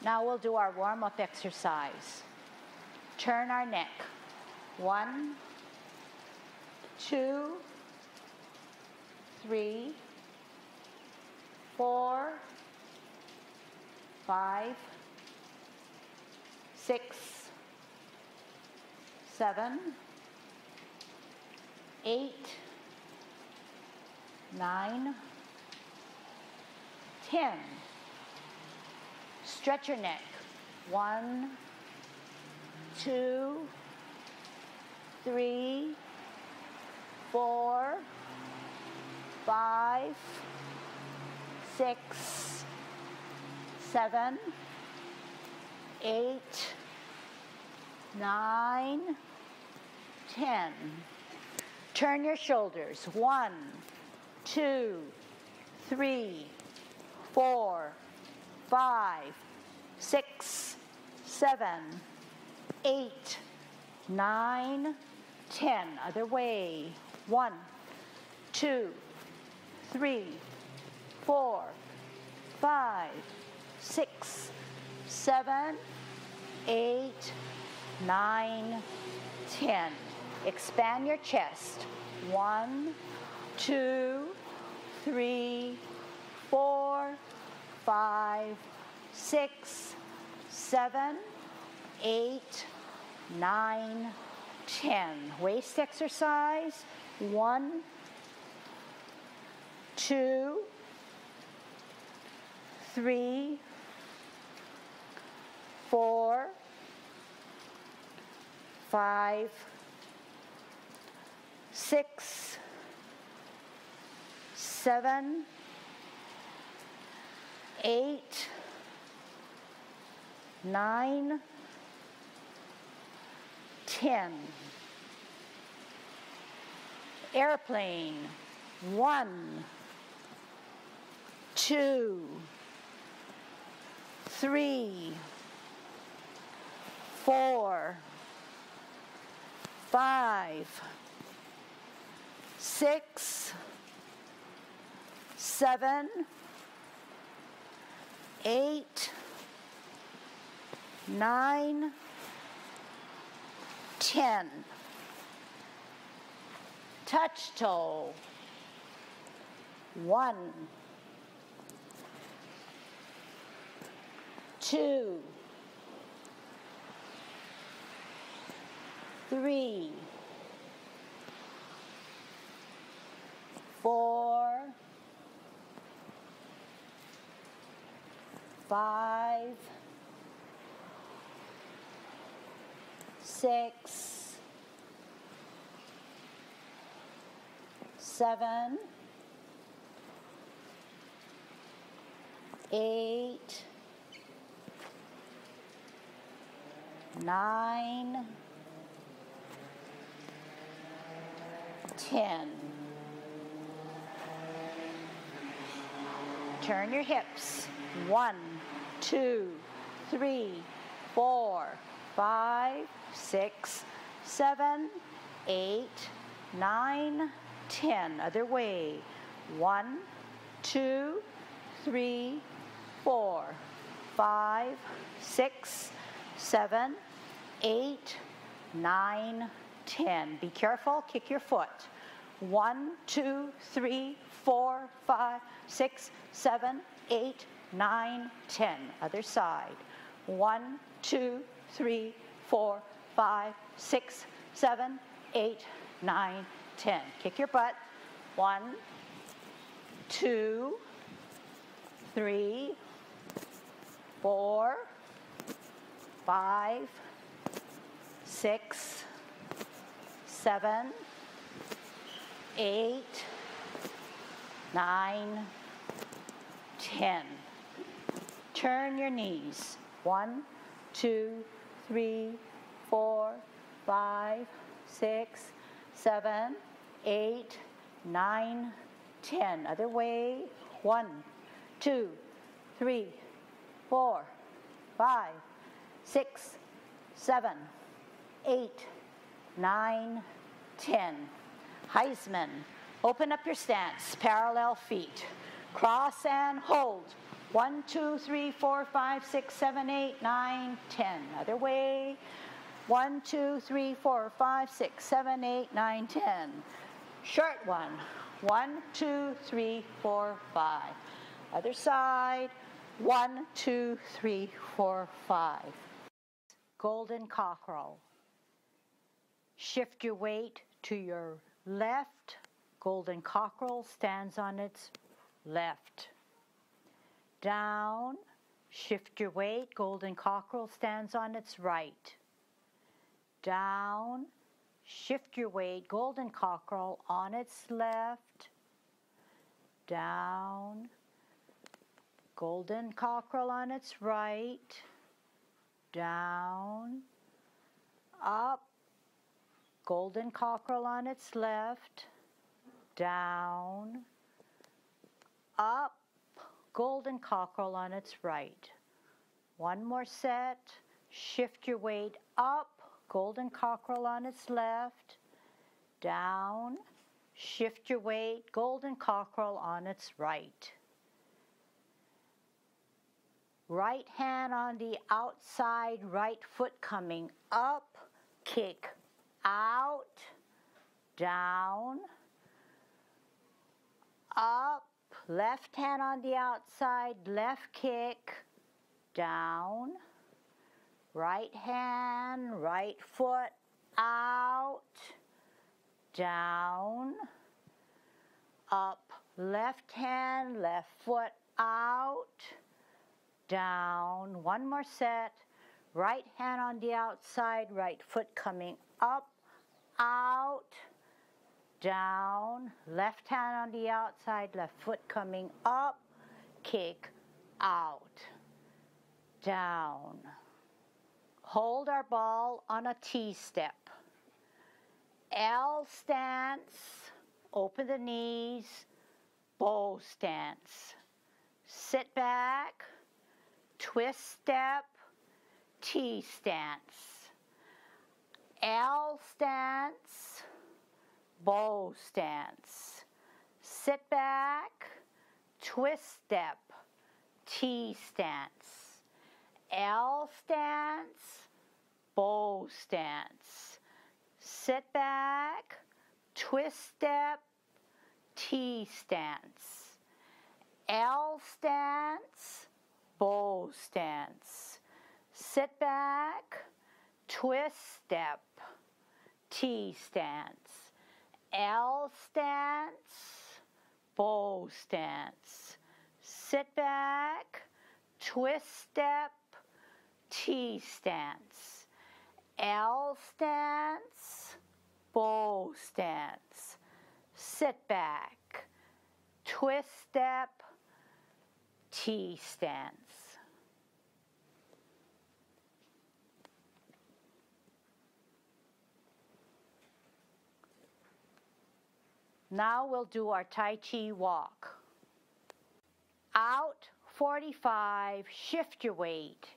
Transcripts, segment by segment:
Now we'll do our warm-up exercise. Turn our neck. 1, 2, 3, 4, 5, 6, 7, 8, 9, 10. Stretch your neck. 1, 2, 3, 4, 5, 6, 7, 8, 9, 10. Turn your shoulders. 1, 2, 3, 4, 5, 6, 7, 8, 9, 10. Other way. 1, 2, 3, 4, 5, 6, 7, 8, 9, 10. Expand your chest. 1, 2, 3, 4, 5, 6, 7, 8, 9, 10. Waist exercise. 1, 2, 3, 4, 5, 6, 7, 8, 9, 10. Airplane. 1, 2, 3, 4, 5, 6, 7, 8, 9, 10. Touch toe. 1, 2, 3, 4, 5, 6, 7, 8, 9, 10. Turn your hips. 1, 2, 3, 4, 5, 6, 7, 8, 9, 10. Other way. 1, 2, 3, 4, 5, 6, 7, 8, 9, 10. Be careful, kick your foot. 1, 2, 3, 4, 5, 6, 7, 8, 9, 10. Other side. 1, 2, 3, 4, 5, 6, 7, 8, 9, 10. Kick your butt. 1, 2, 3, 4, 5, 6, 7, 8, 9, 10. Turn your knees. 1, 2, 3, 4, 5, 6, 7, 8, 9, 10. Other way. 1, 2, 3, 4, 5, 6, 7, 8, 9, 10. Heisman. Open up your stance. Parallel feet. Cross and hold. 1, 2, 3, 4, 5, 6, 7, 8, 9, 10. Other way. 1, 2, 3, 4, 5, 6, 7, 8, 9, 10. Short one. 1, 2, 3, 4, 5. Other side. 1, 2, 3, 4, 5. Golden cockerel. Shift your weight to your left. Golden cockerel stands on its left. Down. Shift your weight. Golden cockerel stands on its right. Down. Shift your weight. Golden cockerel on its left. Down. Golden cockerel on its right. Down. Up. Golden cockerel on its left. Down. Up. Golden cockerel on its right. One more set. Shift your weight up. Golden cockerel on its left. Down. Shift your weight. Golden cockerel on its right. Right hand on the outside, right foot coming up. Kick out. Down. Up. Left hand on the outside, left kick. Down. Right hand, right foot out. Down. Up. Left hand, left foot out. Down. One more set. Right hand on the outside, right foot coming up, out, down. Left hand on the outside, left foot coming up, kick, out, down. Hold our ball on a T step. L stance, open the knees, bow stance. Sit back, twist step, T stance. L stance, bow stance. Sit back, twist step, T stance. L stance, bow stance. Sit back, twist step, T stance. L stance, bow stance. Sit back, twist step, T stance. L stance, bow stance. Sit back, twist step, T stance. L stance, bow stance. Sit back, twist step, T stance. Now we'll do our Tai Chi walk. Out, 45, shift your weight.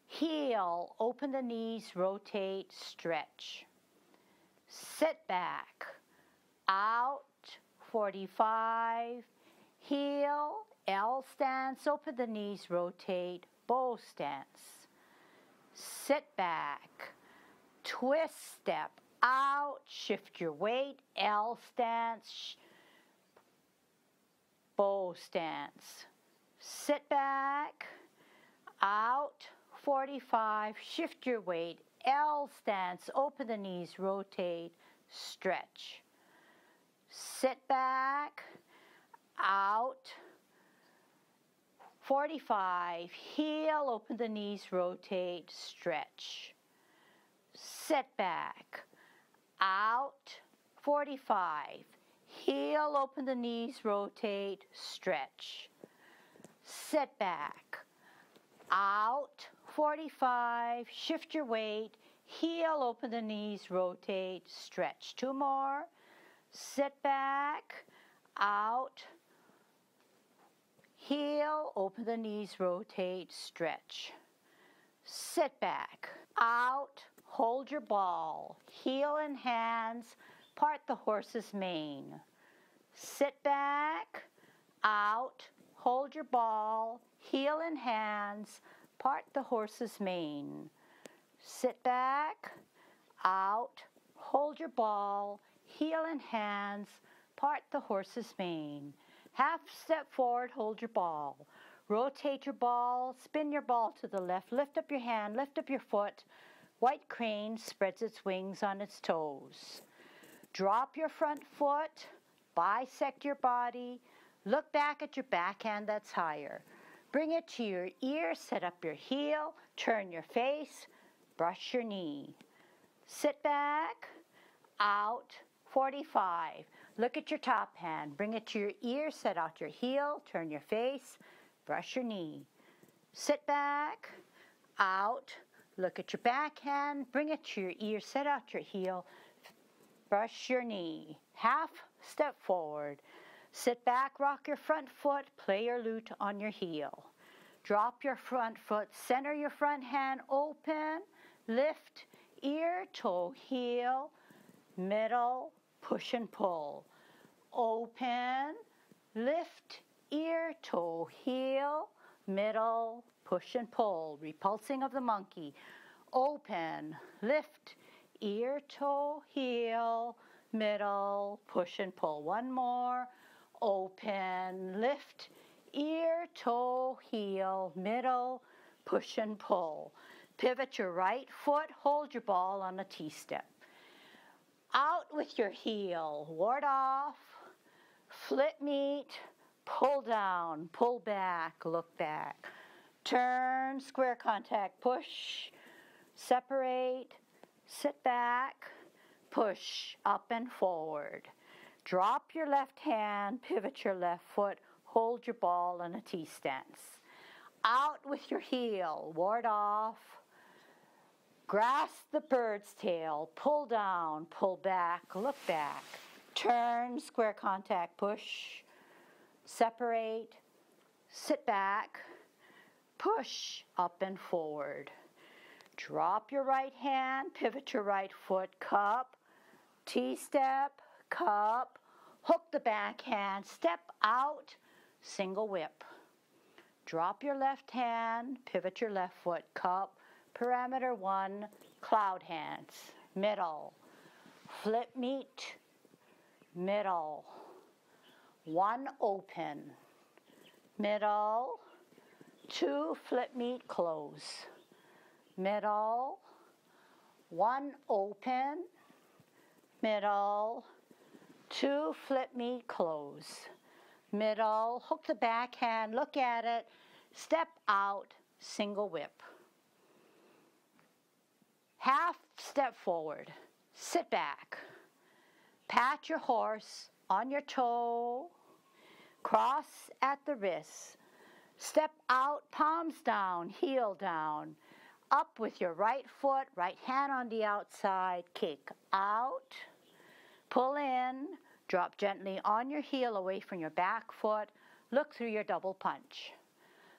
Heel, open the knees, rotate, stretch. Sit back. Out, 45, heel, L stance, open the knees, rotate, bow stance. Sit back. Twist step. Out, shift your weight, L stance, bow stance. Sit back, out, 45, shift your weight, L stance, open the knees, rotate, stretch. Sit back, out, 45, heel, open the knees, rotate, stretch. Sit back, out, 45, heel, open the knees, rotate, stretch. Sit back, out, 45, shift your weight, heel, open the knees, rotate, stretch. Two more. Sit back, out, heel, open the knees, rotate, stretch. Sit back, out, hold your ball, heel and hands, part the horse's mane. Sit back, out, hold your ball, heel and hands, part the horse's mane. Sit back, out, hold your ball, heel and hands, part the horse's mane. Half step forward, hold your ball. Rotate your ball, spin your ball to the left, lift up your hand, lift up your foot. White crane spreads its wings on its toes. Drop your front foot, bisect your body, look back at your backhand that's higher. Bring it to your ear, set up your heel, turn your face, brush your knee. Sit back, out, 45. Look at your top hand, bring it to your ear, set out your heel, turn your face, brush your knee. Sit back, out, look at your backhand, bring it to your ear, set out your heel, brush your knee. Half step forward. Sit back, rock your front foot, play your lute on your heel. Drop your front foot, center your front hand open, lift, ear, toe, heel, middle, push and pull. Open, lift, ear, toe, heel, middle, push and pull. Repulsing of the monkey. Open, lift, ear, toe, heel, middle, push and pull. One more. Open, lift, ear, toe, heel, middle, push and pull. Pivot your right foot, hold your ball on a T-step. Out with your heel, ward off, flip meet, pull down, pull back, look back. Turn, square contact, push, separate, sit back, push, up and forward. Drop your left hand, pivot your left foot, hold your ball in a T-stance. Out with your heel, ward off, grasp the bird's tail, pull down, pull back, look back. Turn, square contact, push, separate, sit back, push, up and forward. Drop your right hand, pivot your right foot, cup, T-step, cup, hook the backhand, step out, single whip. Drop your left hand, pivot your left foot, cup, parameter 1, cloud hands, middle, flip meet, middle, 1 open, middle, 2 flip meet, close, middle, 1 open, middle, 2 flip meet, close, middle, hook the backhand, look at it, step out, single whip. Half step forward, sit back, pat your horse on your toe, cross at the wrist, step out, palms down, heel down, up with your right foot, right hand on the outside, kick out, pull in, drop gently on your heel away from your back foot, look through your double punch.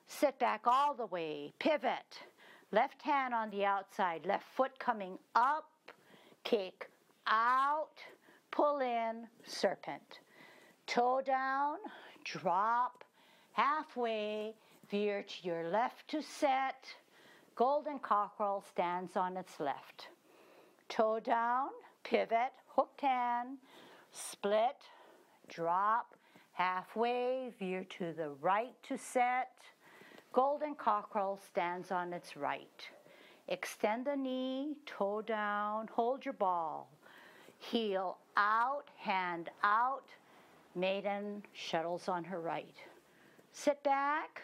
Sit back all the way, pivot, left hand on the outside, left foot coming up, kick out, pull in, serpent. Toe down, drop, halfway, veer to your left to set, golden cockerel stands on its left. Toe down, pivot, hooked hand, split, drop, halfway, veer to the right to set, golden cockerel stands on its right. Extend the knee, toe down, hold your ball. Heel out, hand out, maiden shuttles on her right. Sit back,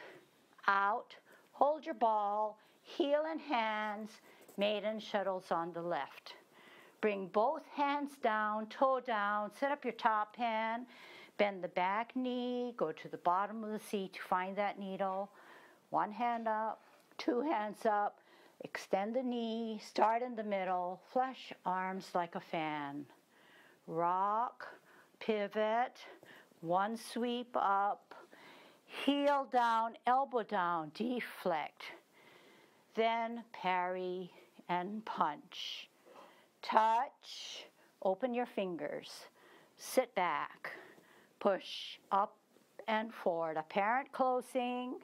out, hold your ball, heel and hands, maiden shuttles on the left. Bring both hands down, toe down, set up your top hand, bend the back knee, go to the bottom of the seat to find that needle. 1 hand up, 2 hands up, extend the knee, start in the middle, flush arms like a fan. Rock, pivot, 1 sweep up, heel down, elbow down, deflect. Then parry and punch. Touch, open your fingers, sit back, push up and forward. Apparent closing.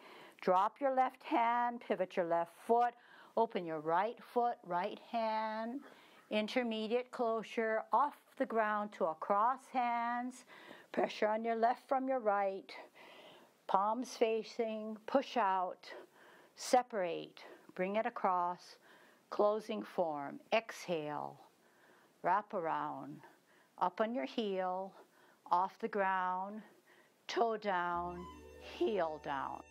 Drop your left hand, pivot your left foot, open your right foot, right hand, intermediate closure, off the ground to across hands, pressure on your left from your right, palms facing, push out, separate, bring it across, closing form, exhale, wrap around, up on your heel, off the ground, toe down, heel down.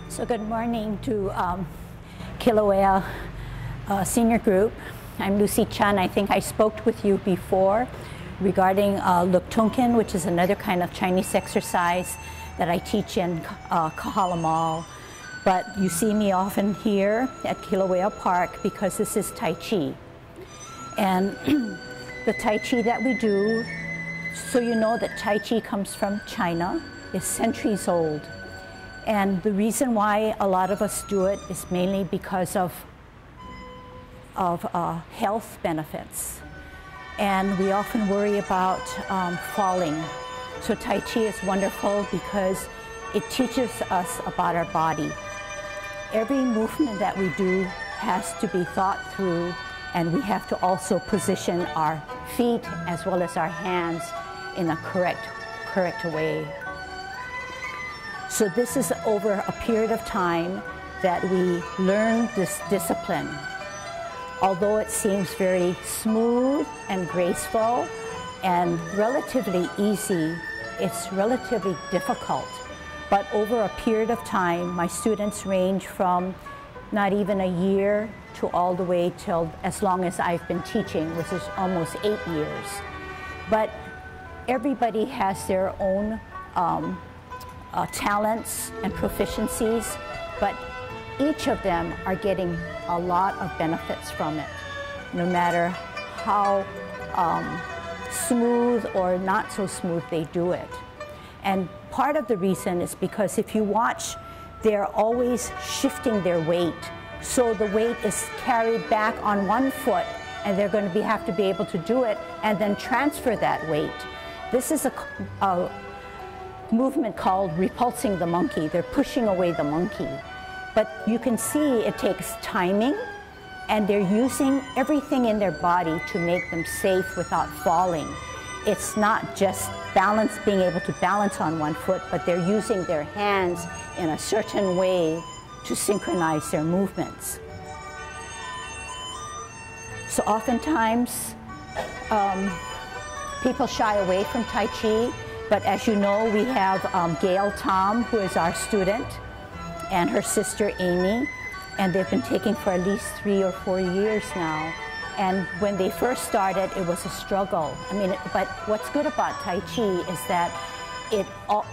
So good morning to Kilauea Senior Group. I'm Lucy Chun. I think I spoke with you before regarding Luk Tunkin, which is another kind of Chinese exercise that I teach in Kahala Mall. But you see me often here at Kilauea Park because this is Tai Chi. And the Tai Chi that we do, so you know that Tai Chi comes from China, is centuries old. And the reason why a lot of us do it is mainly because of health benefits. And we often worry about falling. So Tai Chi is wonderful because it teaches us about our body. Every movement that we do has to be thought through, and we have to also position our feet as well as our hands in a correct way. So this is over a period of time that we learn this discipline. Although it seems very smooth and graceful and relatively easy, it's relatively difficult. But over a period of time, my students range from not even a year to all the way till as long as I've been teaching, which is almost 8 years. But everybody has their own talents and proficiencies, but each of them are getting a lot of benefits from it, no matter how smooth or not so smooth they do it. And part of the reason is because if you watch, they're always shifting their weight. So the weight is carried back on one foot, and they're going to have to be able to do it and then transfer that weight. This is a movement called repulsing the monkey. They're pushing away the monkey. But you can see it takes timing, and they're using everything in their body to make them safe without falling. It's not just balance, being able to balance on one foot, but they're using their hands in a certain way to synchronize their movements. So oftentimes, people shy away from Tai Chi. But as you know, we have Gail Tom, who is our student, and her sister Amy, and they've been taking for at least 3 or 4 years now. And when they first started, it was a struggle. I mean, but what's good about Tai Chi is that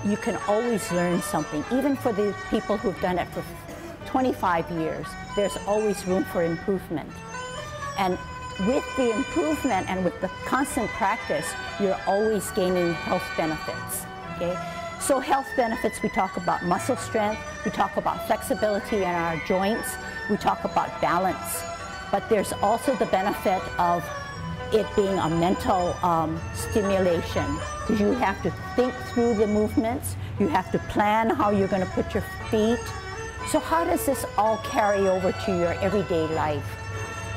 you can always learn something. Even for the people who've done it for 25 years, there's always room for improvement. And with the improvement and with the constant practice, you're always gaining health benefits, okay? So health benefits, we talk about muscle strength, we talk about flexibility in our joints, we talk about balance. But there's also the benefit of it being a mental stimulation, because you have to think through the movements, you have to plan how you're going to put your feet. So how does this all carry over to your everyday life?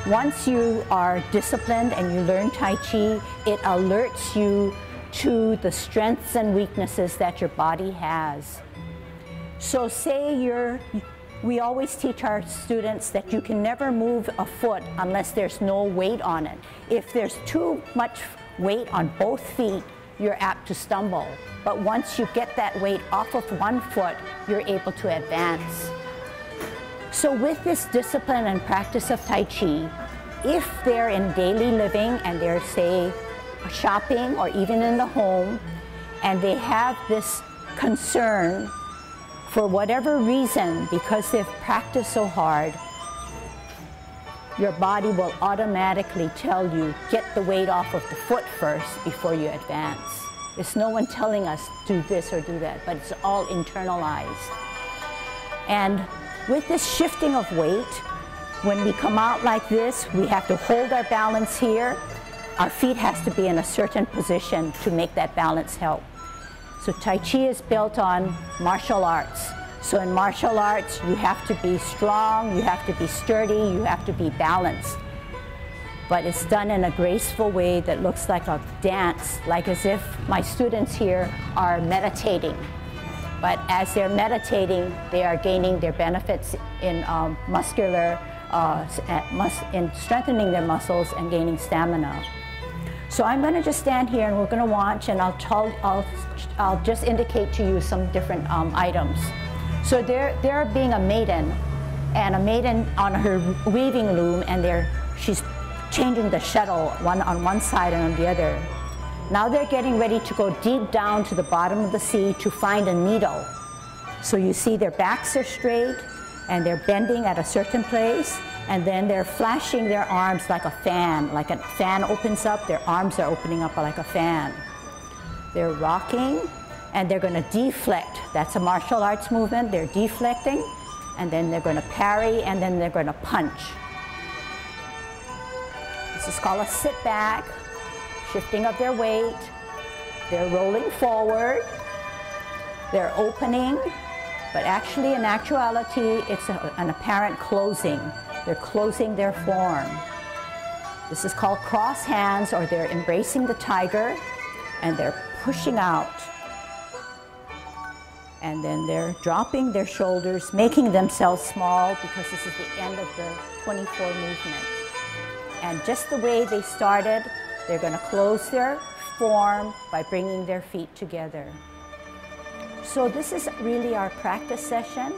Once you are disciplined and you learn Tai Chi, it alerts you to the strengths and weaknesses that your body has. So say we always teach our students that you can never move a foot unless there's no weight on it. If there's too much weight on both feet, you're apt to stumble. But once you get that weight off of one foot, you're able to advance. So with this discipline and practice of Tai Chi, if they're in daily living and they're, say, shopping or even in the home, and they have this concern for whatever reason, because they've practiced so hard, your body will automatically tell you, get the weight off of the foot first before you advance. There's no one telling us do this or do that, but it's all internalized. And with this shifting of weight, when we come out like this, we have to hold our balance here. Our feet has to be in a certain position to make that balance help. So Tai Chi is built on martial arts. So in martial arts, you have to be strong, you have to be sturdy, you have to be balanced. but it's done in a graceful way that looks like a dance, like as if my students here are meditating. But as they're meditating, they are gaining their benefits in in strengthening their muscles and gaining stamina. So I'm going to just stand here and we're going to watch, and I'll just indicate to you some different items. So they're being a maiden, and a maiden on her weaving loom, and she's changing the shuttle on one side and on the other. Now they're getting ready to go deep down to the bottom of the sea to find a needle. So you see their backs are straight and they're bending at a certain place, and then they're flashing their arms like a fan. Like a fan opens up, their arms are opening up like a fan. They're rocking and they're going to deflect. That's a martial arts movement. They're deflecting, and then they're going to parry, and then they're going to punch. This is called a sit back, shifting of their weight. They're rolling forward. They're opening, but actually in actuality, it's an apparent closing. They're closing their form. This is called cross hands, or they're embracing the tiger, and they're pushing out. And then they're dropping their shoulders, making themselves small, because this is the end of the 24 movement. And just the way they started, they're going to close their form by bringing their feet together. So this is really our practice session,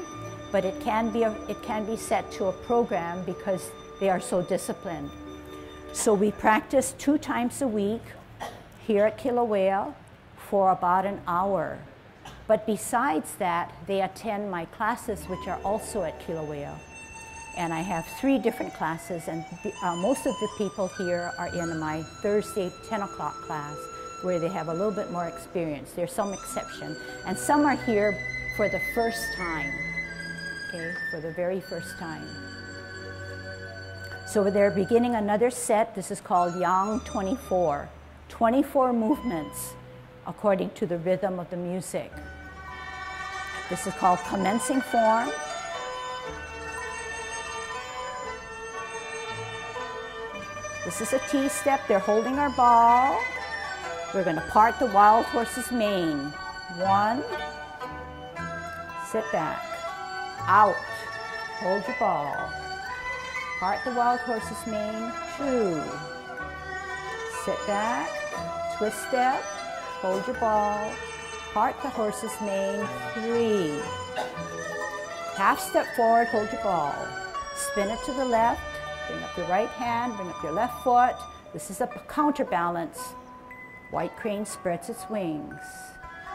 but it can be set to a program because they are so disciplined. So we practice 2 times a week here at Kilauea for about an hour. But besides that, they attend my classes, which are also at Kilauea. And I have 3 different classes, and most of the people here are in my Thursday 10 o'clock class, where they have a little bit more experience. There's some exception. And some are here for the first time, okay, for the very first time. So they're beginning another set. This is called Yang 24. 24 movements according to the rhythm of the music. This is called commencing form. This is a T-step. They're holding our ball. We're going to part the wild horse's mane. 1, sit back, out, hold your ball. Part the wild horse's mane. 2, sit back, twist step, hold your ball, part the horse's mane. 3, half step forward, hold your ball, spin it to the left, bring up your right hand, bring up your left foot. This is a counterbalance. White crane spreads its wings.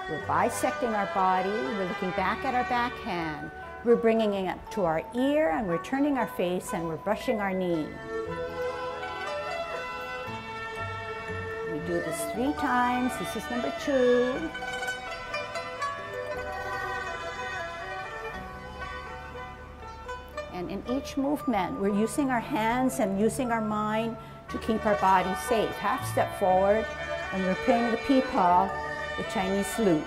We're bisecting our body. We're looking back at our back hand. We're bringing it up to our ear, and we're turning our face, and we're brushing our knee. We do this 3 times. This is number 2. And in each movement, we're using our hands and using our mind to keep our body safe. Half step forward, and we're playing the peepaw, the Chinese lute.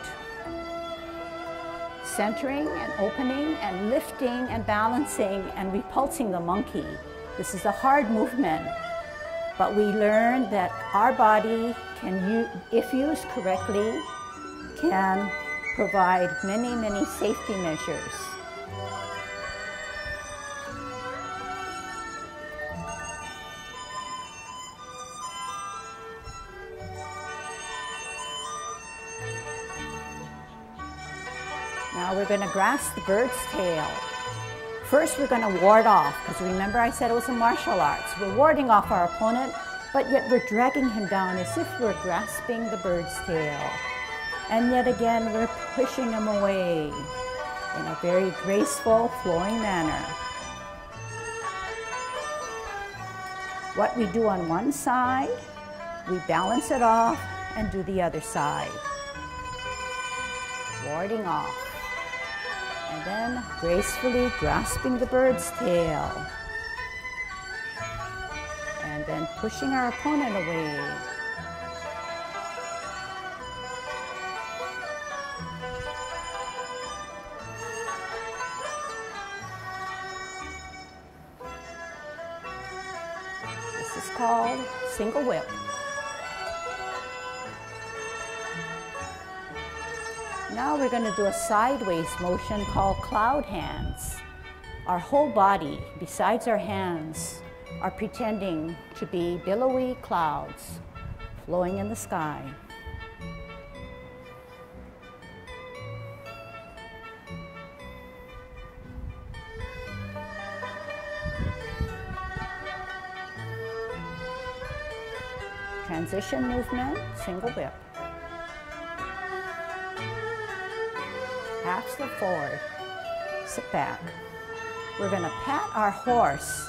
Centering and opening and lifting and balancing and repulsing the monkey. This is a hard movement, but we learn that our body can, if used correctly, can provide many, many safety measures. Now we're going to grasp the bird's tail. First we're going to ward off, because remember I said it was a martial arts. We're warding off our opponent, but yet we're dragging him down as if we're grasping the bird's tail. And yet again we're pushing him away in a very graceful, flowing manner. What we do on one side, we balance it off and do the other side. Warding off. And then gracefully grasping the bird's tail. And then pushing our opponent away. This This is called single whip. Now we're going to do a sideways motion called cloud hands. Our whole body, besides our hands, are pretending to be billowy clouds flowing in the sky. Transition movement, single whip. Half step forward, sit back. We're going to pat our horse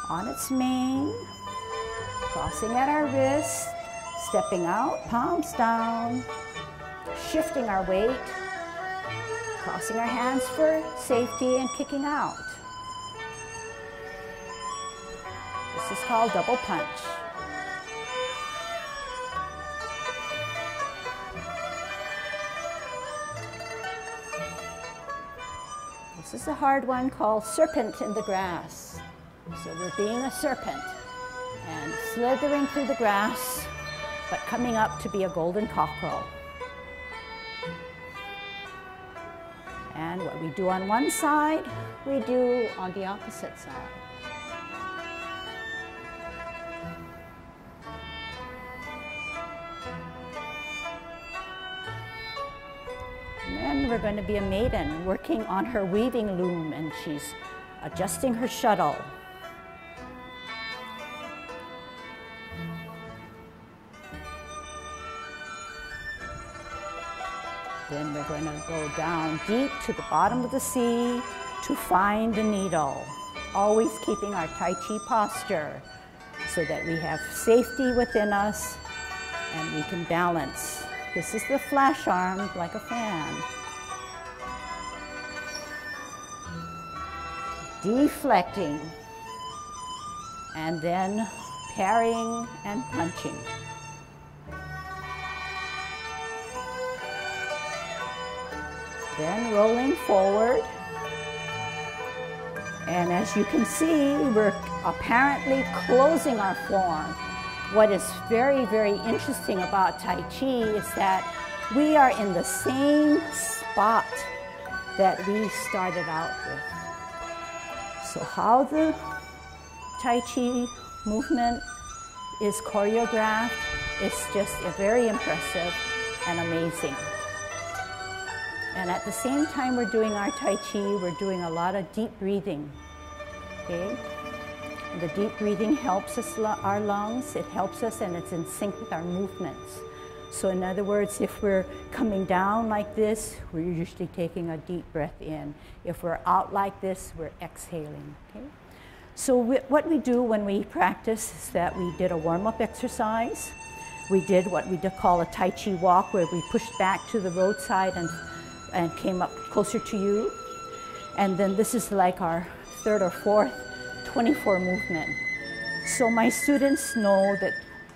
on its mane, crossing at our wrist, stepping out, palms down, shifting our weight, crossing our hands for safety and kicking out. This is called double punch. This is a hard one called serpent in the grass. So we're being a serpent and slithering through the grass, but coming up to be a golden cockerel. And what we do on one side, we do on the opposite side. And then we're going to be a maiden working on her weaving loom, and she's adjusting her shuttle. Then we're going to go down deep to the bottom of the sea to find the needle, always keeping our Tai Chi posture so that we have safety within us and we can balance. This is the flash arm like a fan. Deflecting and then parrying and punching. Then rolling forward. And as you can see, we're apparently closing our form. What is very, very interesting about Tai Chi is that we are in the same spot that we started out with. So how the Tai Chi movement is choreographed is just very impressive and amazing. And at the same time we're doing our Tai Chi, we're doing a lot of deep breathing. Okay? And the deep breathing helps us, our lungs, it helps us, and it's in sync with our movements. So in other words, if we're coming down like this, we're usually taking a deep breath in. If we're out like this, we're exhaling. Okay? So what we do when we practice is that we did a warm-up exercise. We did what we call a Tai Chi walk, where we pushed back to the roadside and came up closer to you. And then this is like our third or fourth 24 movement. So my students know that,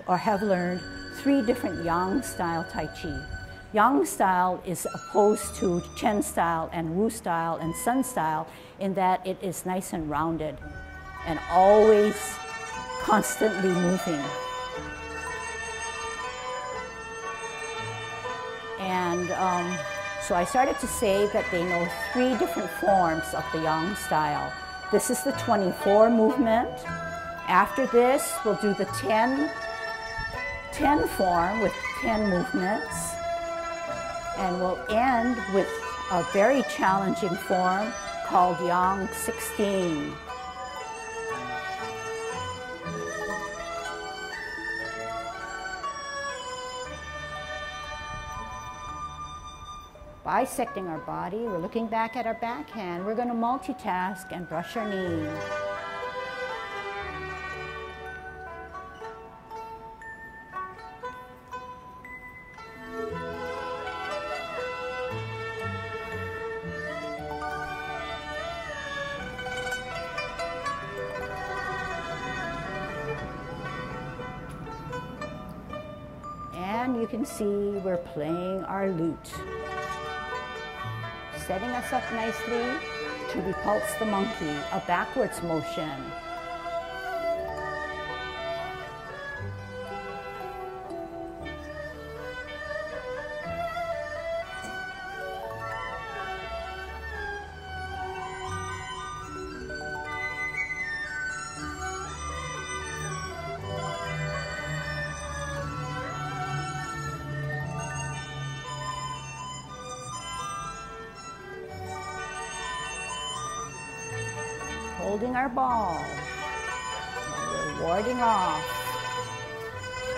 or have learned, 3 different Yang style Tai Chi. Yang style is opposed to Chen style and Wu style and Sun style in that it is nice and rounded and always constantly moving. And so I started to say that they know 3 different forms of the Yang style. This is the 24 movement. After this, we'll do the 10 form with 10 movements. And we'll end with a very challenging form called Yang 16. Bisecting our body, we're looking back at our backhand. We're going to multitask and brush our knee. And you can see we're playing our lute, setting us up nicely to repulse the monkey, a backwards motion. holding our ball. And we're warding off.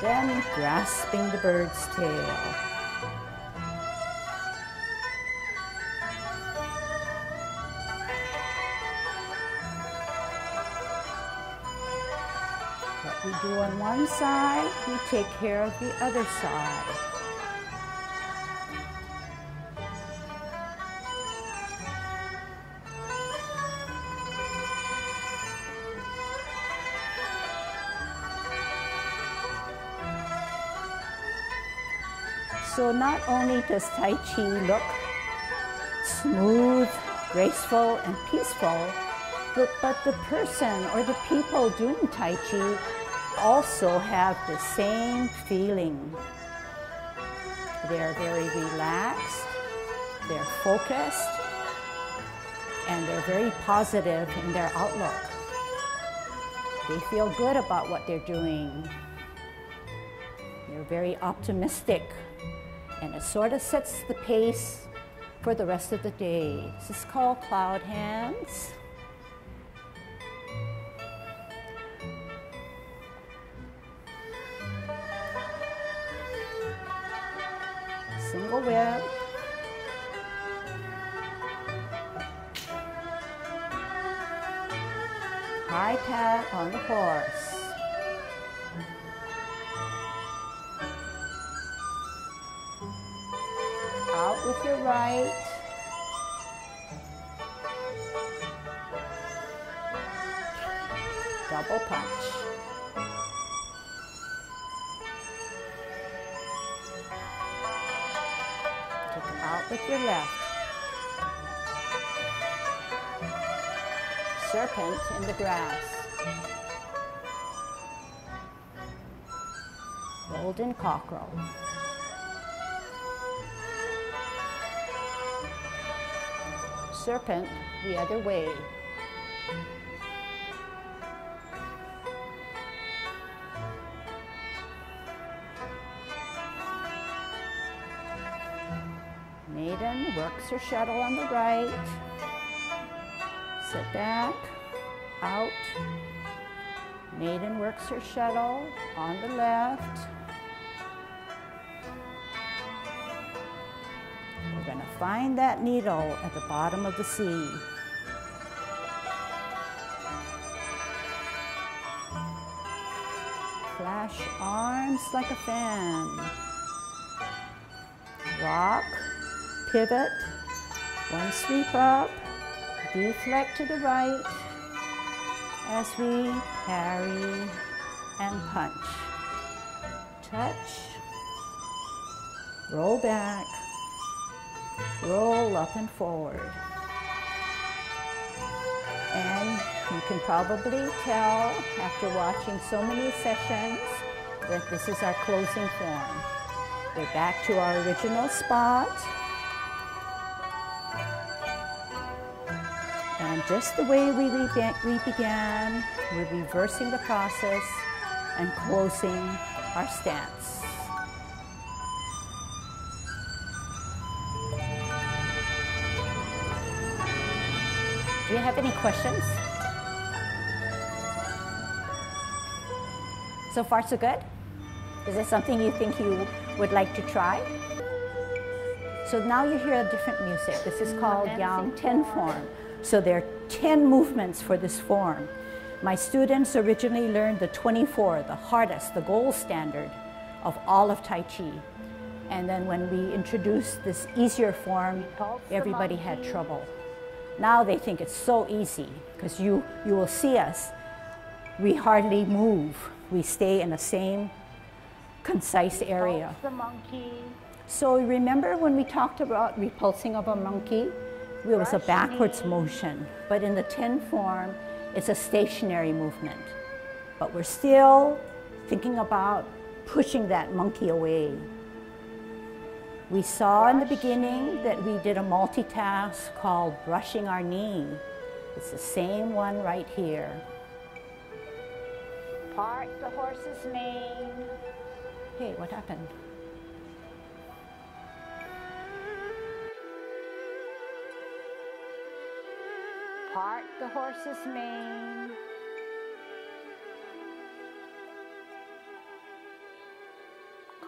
Then grasping the bird's tail. What we do on one side, we take care of the other side. So not only does Tai Chi look smooth, graceful, and peaceful, but the person or the people doing Tai Chi also have the same feeling. They're very relaxed, they're focused, and they're very positive in their outlook. They feel good about what they're doing. They're very optimistic. And it sort of sets the pace for the rest of the day. This is called cloud hands. Single whip. High pat on the horse. Out with your right. Double punch. Take it out with your left. Serpent in the grass. Golden cockerel. Serpent the other way. Maiden works her shuttle on the right. Sit back, out. Maiden works her shuttle on the left. We're going to find that needle at the bottom of the sea. Flash arms like a fan. Rock, pivot, one sweep up, deflect to the right as we parry and punch. Touch, roll back, roll up and forward. And you can probably tell after watching so many sessions that this is our closing form. We're back to our original spot. And just the way we began, we're reversing the process and closing our stance. Do you have any questions? So far, so good? Is there something you think you would like to try? So now you hear a different music. This is called Yang 10 form. So there are 10 movements for this form. My students originally learned the 24, the hardest, the gold standard of all of Tai Chi. And then when we introduced this easier form, everybody had trouble. Now they think it's so easy because you will see us. We hardly move. We stay in the same concise area. The monkey. So remember when we talked about repulsing of a monkey? It was a backwards motion, but in the 10 form, it's a stationary movement. But we're still thinking about pushing that monkey away. We saw in the beginning that we did a multitask called brushing our knee. It's the same one right here. Part the horse's mane. Hey, what happened? Part the horse's mane.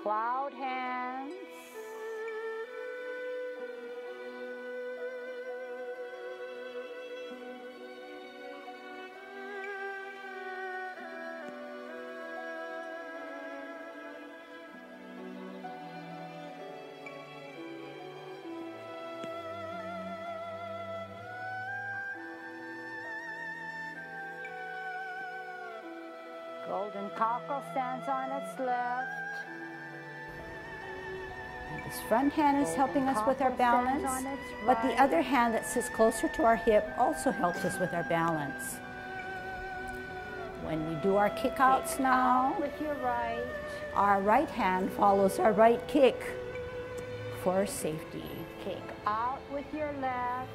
Cloud hands. Golden cockle stands on its left. This front hand is helping us with our balance, but the other hand that sits closer to our hip also helps us with our balance. When we do our kick-outs now, With your right. our right hand follows our right kick for safety. Kick out with your left.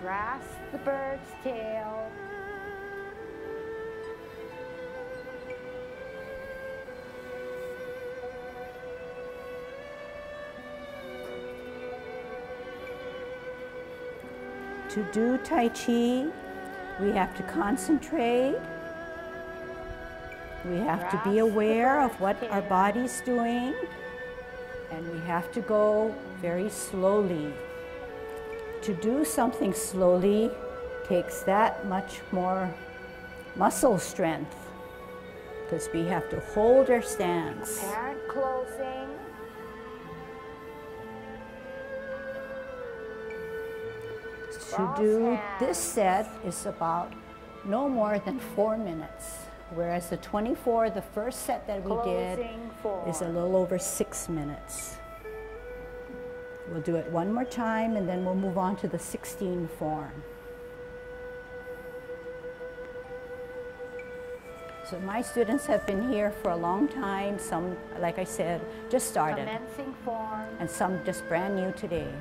Grasp the bird's tail. To do Tai Chi, we have to concentrate. We have to be aware of what our body's doing, and we have to go very slowly. To do something slowly takes that much more muscle strength because we have to hold our stance. Apparent closing. To do this set is about no more than 4 minutes, whereas the 24, the first set that we did, is a little over 6 minutes. We'll do it one more time and then we'll move on to the 16 form. So my students have been here for a long time, some, like I said, just started, Commencing form. and some just brand new today.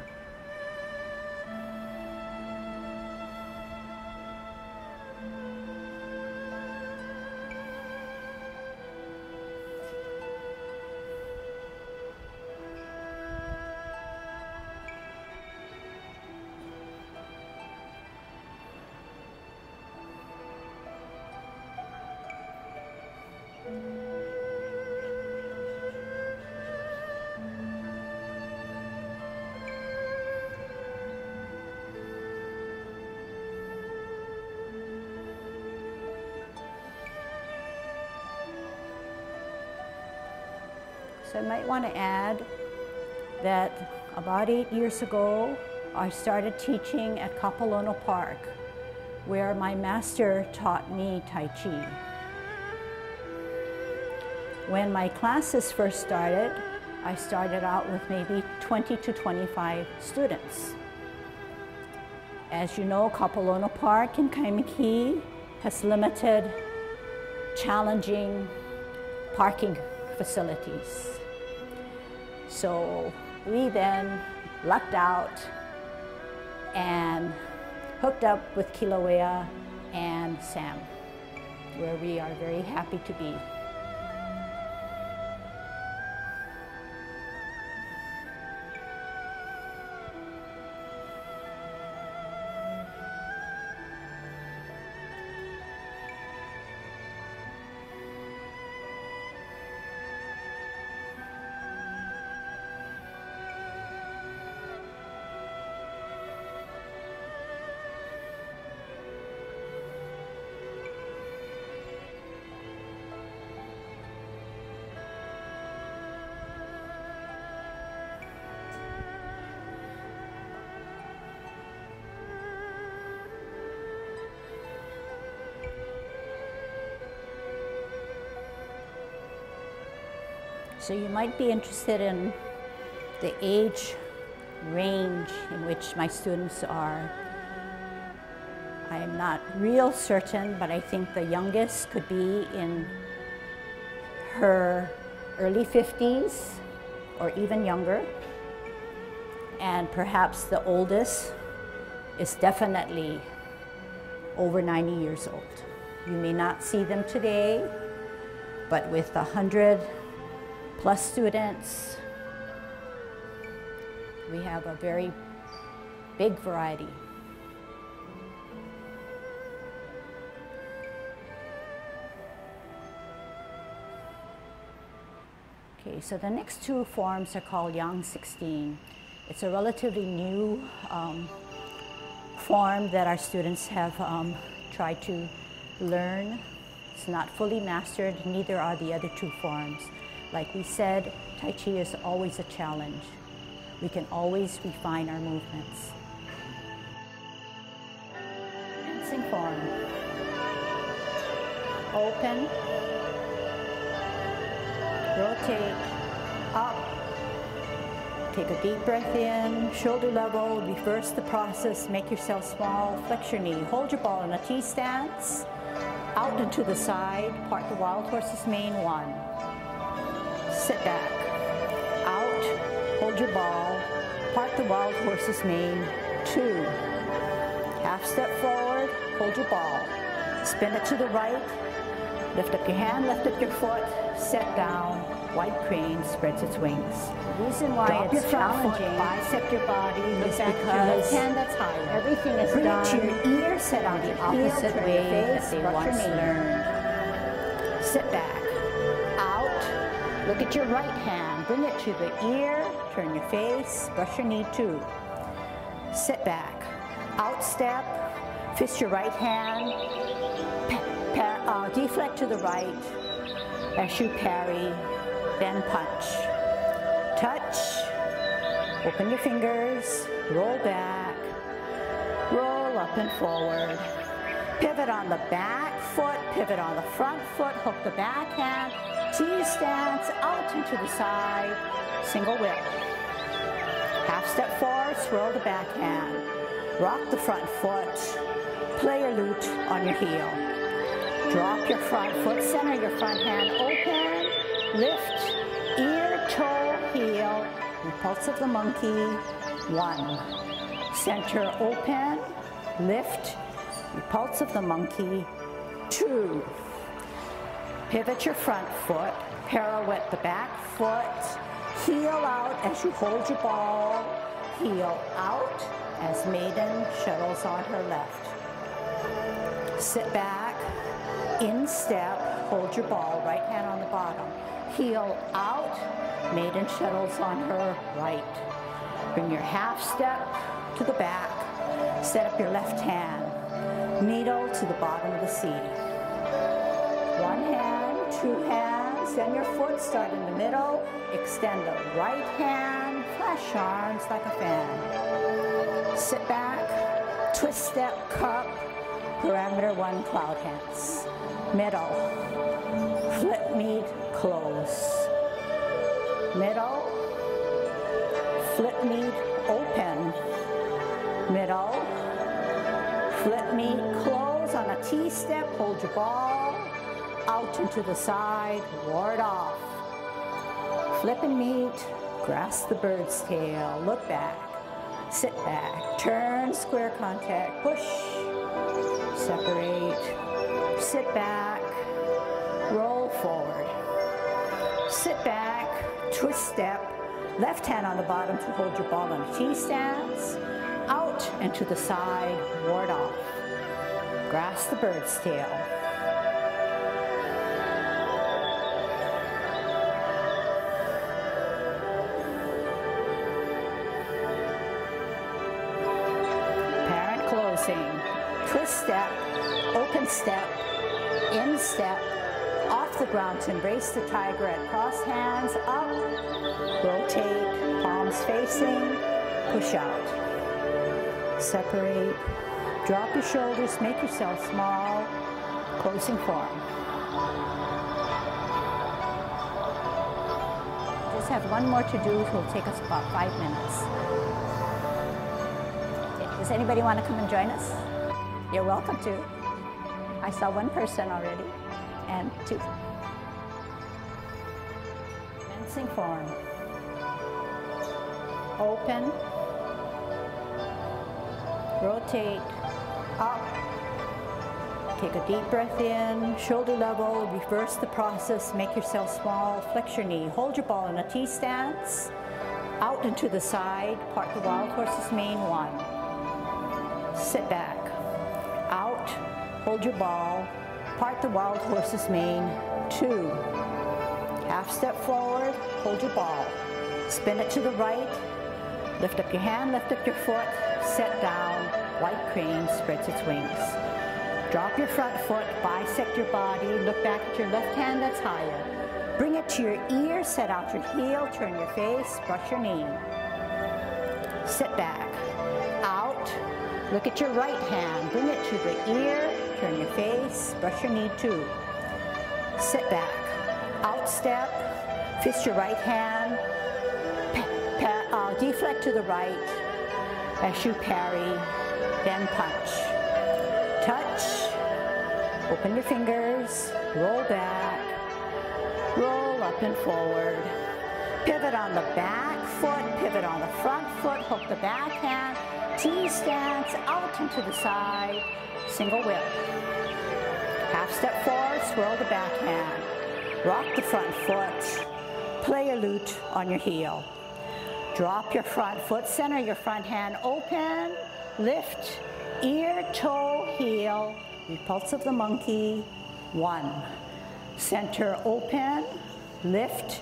So I might want to add that about 8 years ago, I started teaching at Kapalono Park, where my master taught me Tai Chi. When my classes first started, I started out with maybe 20 to 25 students. As you know, Kapalono Park in Kaimiki has limited, challenging parking facilities. So we then lucked out and hooked up with Kilauea and Sam, where we are very happy to be. So you might be interested in the age range in which my students are. I'm not real certain, but I think the youngest could be in her early 50s or even younger. And perhaps the oldest is definitely over 90 years old. You may not see them today, but with 100+ students, We have a very big variety. Okay, so the next two forms are called Yang 16. It's a relatively new form that our students have tried to learn. It's not fully mastered, neither are the other two forms. Like we said, Tai Chi is always a challenge. We can always refine our movements. Dancing form. Open. Rotate. Up. Take a deep breath in. Shoulder level. Reverse the process. Make yourself small. Flex your knee. Hold your ball in a T stance. Out and to the side. Part the wild horse's mane. 1. Sit back. Out. Hold your ball. Part the wild horse's mane. 2. Half step forward. Hold your ball. Spin it to the right. Lift up your hand. Lift up your foot. Set down. White crane spreads its wings. The reason why it's challenging, bicep your body, is because hand that's higher. Everything is done to your ear, set on the opposite way that they once learned. Sit back. Out. Look at your right hand. Bring it to the ear. Turn your face. Brush your knee too. Sit back. Out step. Fist your right hand. Deflect to the right as you parry. Then punch. Touch. Open your fingers. Roll back. Roll up and forward. Pivot on the back foot. Pivot on the front foot. Hook the back hand. T stance. Out and to the side. Single whip. Half step forward. Swirl the back hand. Rock the front foot. Play your lute on your heel. Drop your front foot. Center your front hand. Open. Lift, ear, toe, heel, repulse of the monkey, 1. Center open, lift, repulse of the monkey, 2. Pivot your front foot, pirouette the back foot, heel out as you hold your ball, heel out as maiden shuttles on her left. Sit back, in step, hold your ball, right hand on the bottom. Heel out, maiden shuttles on her right. Bring your half step to the back. Set up your left hand. Needle to the bottom of the seat. 1 hand, 2 hands, then your foot start in the middle. Extend the right hand, flash arms like a fan. Sit back, twist step, cup, parameter 1, cloud hands. Middle, flip meet, close. Middle, flip meet, open. Middle, flip meet, close on a T-step, hold your ball, out and to the side, ward off. Flip and meet, grasp the bird's tail, look back, sit back, turn, square contact, push, separate, sit back, roll forward. Sit back, twist step, left hand on the bottom to hold your ball in a T stance, out and to the side, ward off. Grasp the bird's tail. Parent closing, twist step, open step, in step, off the ground to embrace the tiger at cross hands, up, rotate, palms facing, push out. Separate, drop your shoulders, make yourself small, closing form. Just have one more to do, it will take us about 5 minutes. Okay. Does anybody want to come and join us? You're welcome to. I saw 1 person already, and 2. Dancing form. Open. Rotate. Up. Take a deep breath in. Shoulder level. Reverse the process. Make yourself small. Flex your knee. Hold your ball in a T stance. out and to the side, part the wild horse's mane, 1. Sit back, out, hold your ball, part the wild horse's mane, 2. Half step forward, hold your ball, spin it to the right, lift up your hand, lift up your foot, set down, white crane spreads its wings. Drop your front foot, bisect your body, look back at your left hand that's higher. Bring it to your ear, set out your heel, turn your face, brush your knee. Sit back, out, look at your right hand, bring it to the ear, turn your face, brush your knee too. Sit back, out step, fist your right hand, deflect to the right as you parry, then punch. Touch, open your fingers, roll back, roll up and forward. Pivot on the back foot, pivot on the front foot, hook the back hand, T stance, out and to the side, single whip. Half step forward, swirl the back hand, rock the front foot, play a lute on your heel. Drop your front foot, center your front hand open, lift, ear, toe, heel, repulse of the monkey, 1. Center open, lift,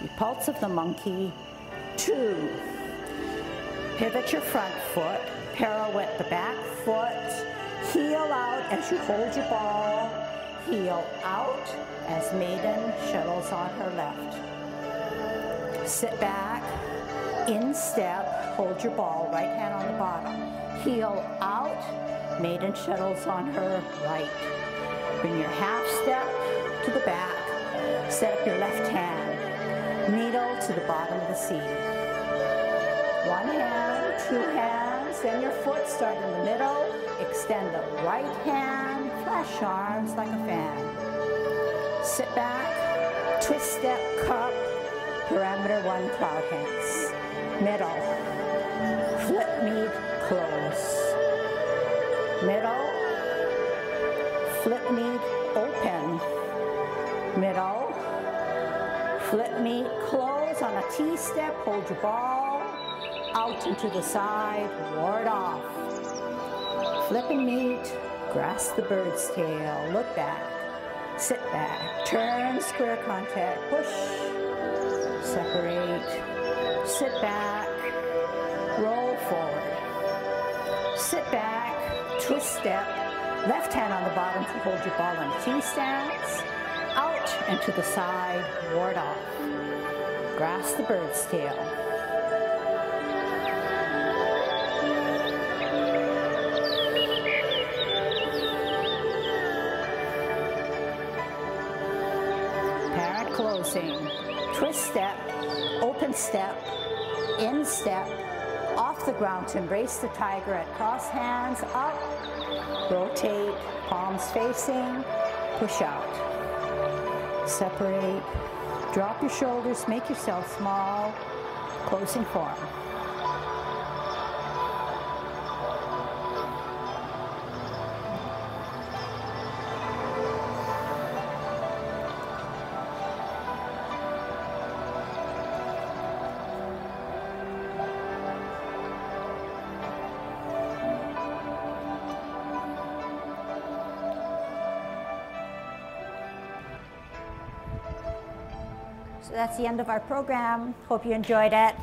repulse of the monkey, 2. Pivot your front foot, pirouette the back foot, heel out as you hold your ball, heel out as maiden shuttles on her left. Sit back, in step, hold your ball, right hand on the bottom. Heel out, maiden shuttles on her right. Bring your half step to the back, set up your left hand, needle to the bottom of the seat. 1 hand, 2 hands, then your foot, start in the middle, extend the right hand, flash arms like a fan. Sit back, twist step, cup, parameter 1, cloud hands. Middle, flip meet, close. Middle, flip meet, open. Middle, flip meet, close on a T-step, hold your ball, out and to the side, ward off. Flip and meet, grasp the bird's tail, look back, sit back, turn, square contact, push, separate, sit back, roll forward. Sit back, twist step, left hand on the bottom to hold your ball in T-stance, out and to the side, ward off. Grasp the bird's tail. Parent closing, twist step, open step, in step, off the ground to embrace the tiger at cross hands, up, rotate, palms facing, push out. Separate, drop your shoulders, make yourself small, closing form. So that's the end of our program. Hope you enjoyed it.